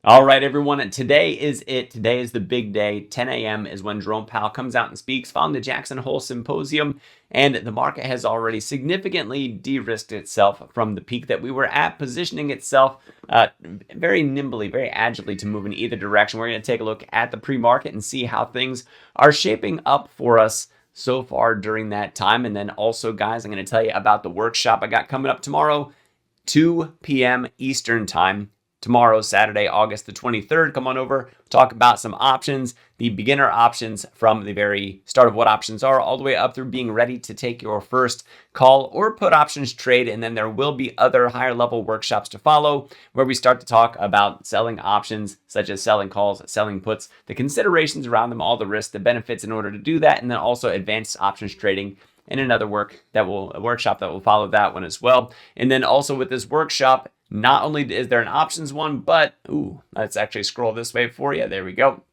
All right, everyone. And today is it. Today is the big day. 10 a.m. is when Jerome Powell comes out and speaks following the Jackson Hole Symposium. And the market has already significantly de-risked itself from the peak that we were at, positioning itself very nimbly, very agilely to move in either direction. We're going to take a look at the pre-market and see how things are shaping up for us so far during that time. And then also, guys, I'm going to tell you about the workshop I got coming up tomorrow, 2 p.m. Eastern time. Tomorrow, Saturday, August the 23rd. Come on over, talk about some options, the beginner options from the very start of what options are, all the way up through being ready to take your first call or put options trade. And then there will be other higher level workshops to follow where we start to talk about selling options, such as selling calls, selling puts, the considerations around them, all the risks, the benefits in order to do that, and then also advanced options trading and another workshop that will follow that one as well. And then also with this workshop, not only is there an options one, but let's actually scroll this way for you. There we go.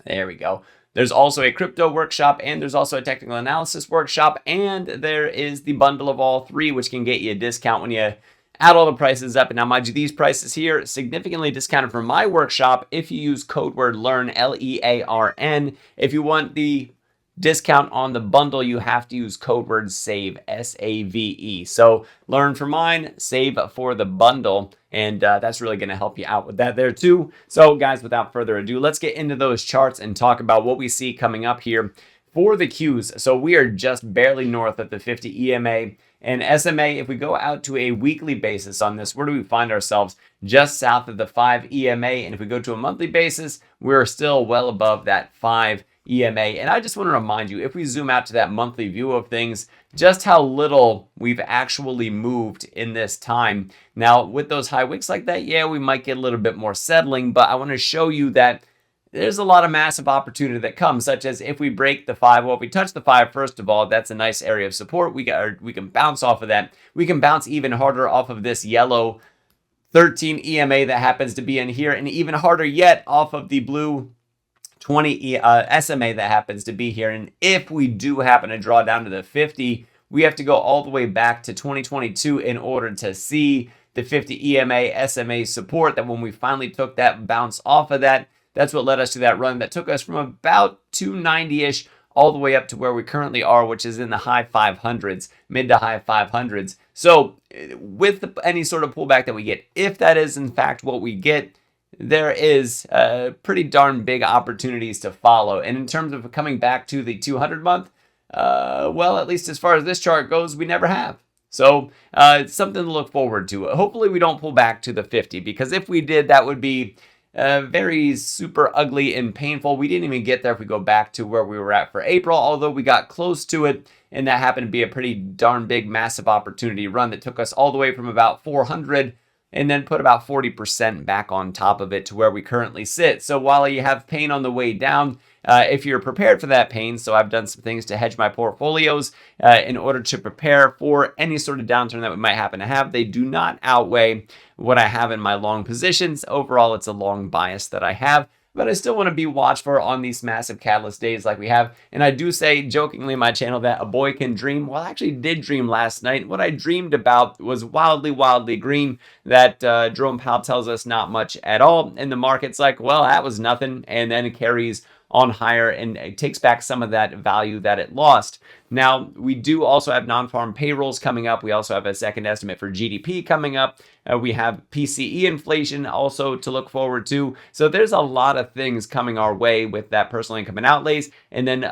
There we go. There's also a crypto workshop, and there's also a technical analysis workshop, and there is the bundle of all three, which can get you a discount when you add all the prices up. And now, mind you, these prices here significantly discounted for my workshop if you use code word LEARN, LEARN. If you want the discount on the bundle, you have to use code word SAVE, SAVE. So learn for mine, save for the bundle, and that's really going to help you out with that there too. So guys, without further ado, let's get into those charts and talk about what we see coming up here for the Qs. So we are just barely north of the 50 EMA and SMA. If we go out to a weekly basis on this, where do we find ourselves? Just south of the 5 EMA. And if we go to a monthly basis, we're still well above that 5 EMA. And I just want to remind you, if we zoom out to that monthly view of things, just how little we've actually moved in this time. Now, with those high wicks like that, yeah, we might get a little bit more settling, but I want to show you that there's a lot of massive opportunity that comes, such as if we break the 5, well, if we touch the 5, first of all, that's a nice area of support. We can bounce off of that. We can bounce even harder off of this yellow 13 EMA that happens to be in here, and even harder yet off of the blue 20 SMA that happens to be here. And if we do happen to draw down to the 50, we have to go all the way back to 2022 in order to see the 50 EMA SMA support. That when we finally took that bounce off of that, that's what led us to that run that took us from about 290-ish all the way up to where we currently are, which is in the high 500s, mid to high 500s. So with any sort of pullback that we get, if that is in fact what we get, there is pretty darn big opportunities to follow. And in terms of coming back to the 200 month, well, at least as far as this chart goes, we never have. So it's something to look forward to. Hopefully we don't pull back to the 50, because if we did, that would be very super ugly and painful. We didn't even get there if we go back to where we were at for April, although we got close to it. And that happened to be a pretty darn big, massive opportunity run that took us all the way from about 400 and then put about 40% back on top of it to where we currently sit. So while you have pain on the way down, if you're prepared for that pain, so I've done some things to hedge my portfolios in order to prepare for any sort of downturn that we might happen to have. They do not outweigh what I have in my long positions. Overall, it's a long bias that I have, but I still want to be watchful on these massive catalyst days like we have. And I do say jokingly in my channel that a boy can dream. Well, I actually did dream last night. What I dreamed about was wildly, wildly green, that Jerome Powell tells us not much at all. And the market's like, well, that was nothing. And then it carries on higher and it takes back some of that value that it lost. Now, we do also have non-farm payrolls coming up. We also have a second estimate for GDP coming up. We have PCE inflation also to look forward to. So there's a lot of things coming our way with that personal income and outlays. And then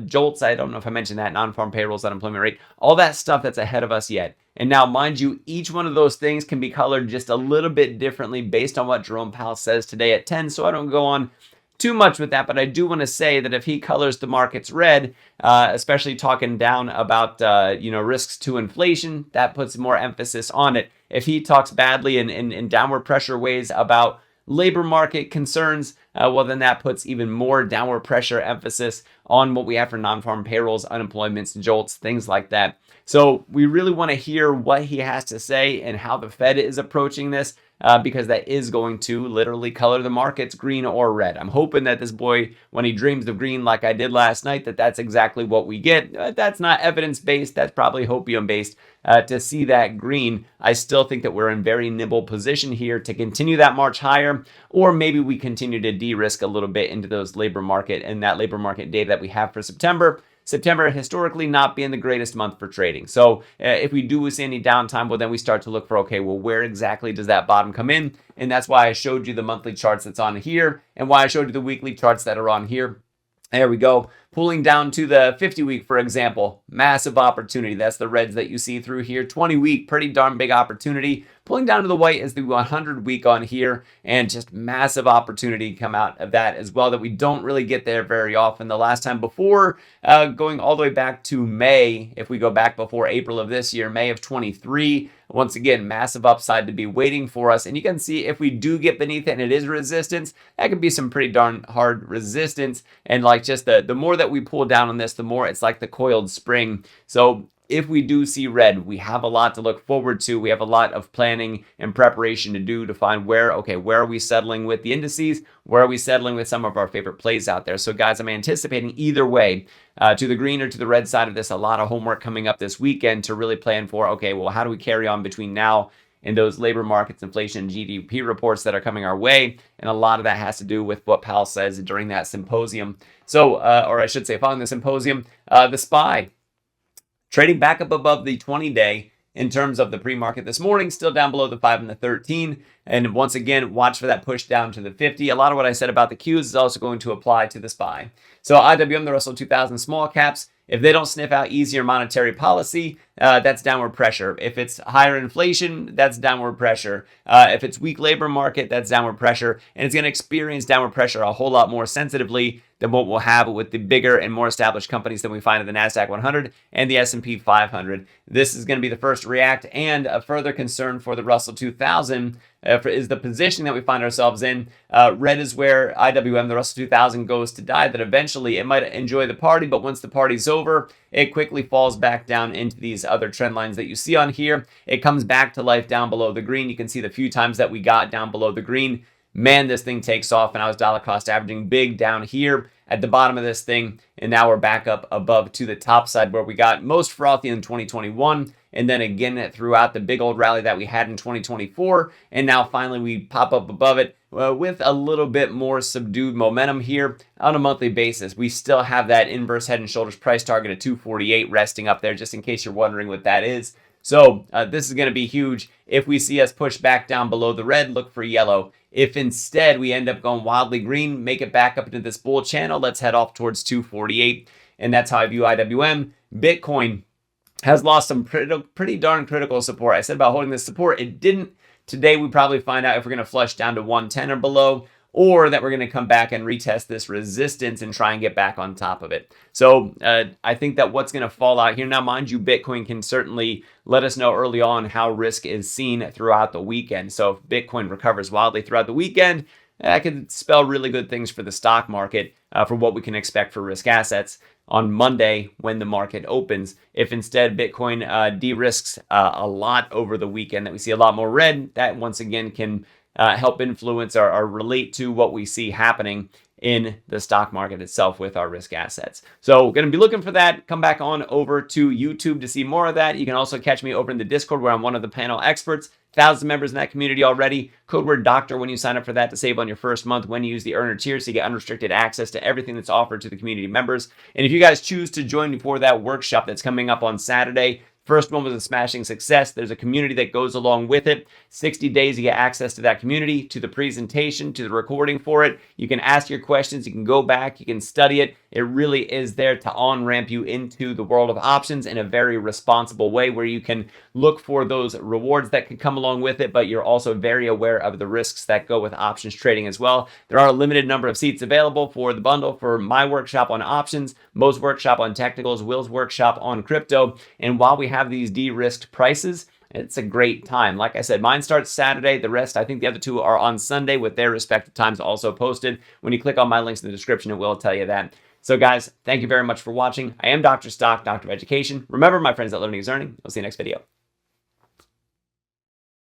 JOLTS, I don't know if I mentioned that, non-farm payrolls, unemployment rate, all that stuff that's ahead of us yet. And now, mind you, each one of those things can be colored just a little bit differently based on what Jerome Powell says today at 10. So I don't go on too much with that, but I do want to say that if he colors the markets red, especially talking down about risks to inflation, that puts more emphasis on it. If he talks badly in downward pressure ways about labor market concerns, well, then that puts even more downward pressure emphasis on what we have for non-farm payrolls, unemployments, JOLTS, things like that. So we really want to hear what he has to say and how the Fed is approaching this. because that is going to literally color the markets green or red. I'm hoping that this boy, when he dreams of green like I did last night, that's exactly what we get. That's not evidence-based. That's probably hopium-based. To see that green, I still think that we're in very nibble position here to continue that march higher, or maybe we continue to de-risk a little bit into those labor market and that labor market data that we have for September. September historically not being the greatest month for trading. So if we do see any downtime, well, then we start to look for, okay, well, where exactly does that bottom come in? And that's why I showed you the monthly charts that's on here and why I showed you the weekly charts that are on here. There we go. Pulling down to the 50-week, for example, massive opportunity. That's the reds that you see through here. 20-week, pretty darn big opportunity. Pulling down to the white is the 100-week on here, and just massive opportunity come out of that as well that we don't really get there very often. The last time before, going all the way back to May, if we go back before April of this year, May of 23, once again, massive upside to be waiting for us. And you can see if we do get beneath it and it is resistance, that could be some pretty darn hard resistance. And like just the more that we pull down on this, the more it's like the coiled spring. So if we do see red, we have a lot to look forward to. We have a lot of planning and preparation to do to find where are we settling with the indices? Where are we settling with some of our favorite plays out there? So guys, I'm anticipating either way, to the green or to the red side of this, a lot of homework coming up this weekend to really plan for, okay, well, how do we carry on between now and those labor markets, inflation, GDP reports that are coming our way? And a lot of that has to do with what Powell says during that symposium. So, or I should say, following the symposium, the SPY trading back up above the 20-day in terms of the pre-market this morning, still down below the 5 and the 13. And once again, watch for that push down to the 50. A lot of what I said about the Qs is also going to apply to the SPY. So IWM, the Russell 2000 small caps, if they don't sniff out easier monetary policy, that's downward pressure. If it's higher inflation, that's downward pressure. If it's weak labor market, that's downward pressure. And it's going to experience downward pressure a whole lot more sensitively than what we'll have with the bigger and more established companies that we find in the NASDAQ 100 and the S&P 500. This is going to be the first to react, and a further concern for the Russell 2000 is the position that we find ourselves in. Red is where IWM, the Russell 2000, goes to die, that eventually it might enjoy the party, but once the party's over, it quickly falls back down into these other trend lines that you see on here. It comes back to life down below the green. You can see the few times that we got down below the green. Man, this thing takes off, and I was dollar cost averaging big down here at the bottom of this thing, and now we're back up above to the top side where we got most frothy in 2021, and then again throughout the big old rally that we had in 2024, and now finally we pop up above it with a little bit more subdued momentum here on a monthly basis. We still have that inverse head and shoulders price target of 248 resting up there, just in case you're wondering what that is. So this is going to be huge. If we see us push back down below the red, look for yellow. If instead we end up going wildly green, make it back up into this bull channel, let's head off towards 248. And that's how I view IWM. Bitcoin has lost some pretty darn critical support. I said about holding this support. It didn't. Today we probably find out if we're going to flush down to 110 or below, or that we're going to come back and retest this resistance and try and get back on top of it. So I think that what's going to fall out here, now mind you, Bitcoin can certainly let us know early on how risk is seen throughout the weekend. So if Bitcoin recovers wildly throughout the weekend, that could spell really good things for the stock market, for what we can expect for risk assets on Monday when the market opens. If instead Bitcoin de-risks a lot over the weekend, that we see a lot more red, that once again can help influence or relate to what we see happening in the stock market itself with our risk assets. So going to be looking for that. Come back on over to YouTube to see more of that. You can also catch me over in the Discord where I'm one of the panel experts. Thousands of members in that community already. Code word doctor when you sign up for that to save on your first month when you use the earner tier, so you get unrestricted access to everything that's offered to the community members. And if you guys choose to join me for that workshop that's coming up on Saturday, first one was a smashing success. There's a community that goes along with it. 60 days, you get access to that community, to the presentation, to the recording for it. You can ask your questions. You can go back. You can study it. It really is there to on-ramp you into the world of options in a very responsible way, where you can look for those rewards that can come along with it, but you're also very aware of the risks that go with options trading as well. There are a limited number of seats available for the bundle for my workshop on options, Mo's workshop on technicals, Will's workshop on crypto. And while we have these de-risked prices, it's a great time. Like I said, mine starts Saturday. The rest, I think the other two are on Sunday with their respective times also posted. When you click on my links in the description, it will tell you that. So guys, thank you very much for watching. I am Dr. Stock, Doctor of Education. Remember, my friends, that learning is earning. I'll see you next video.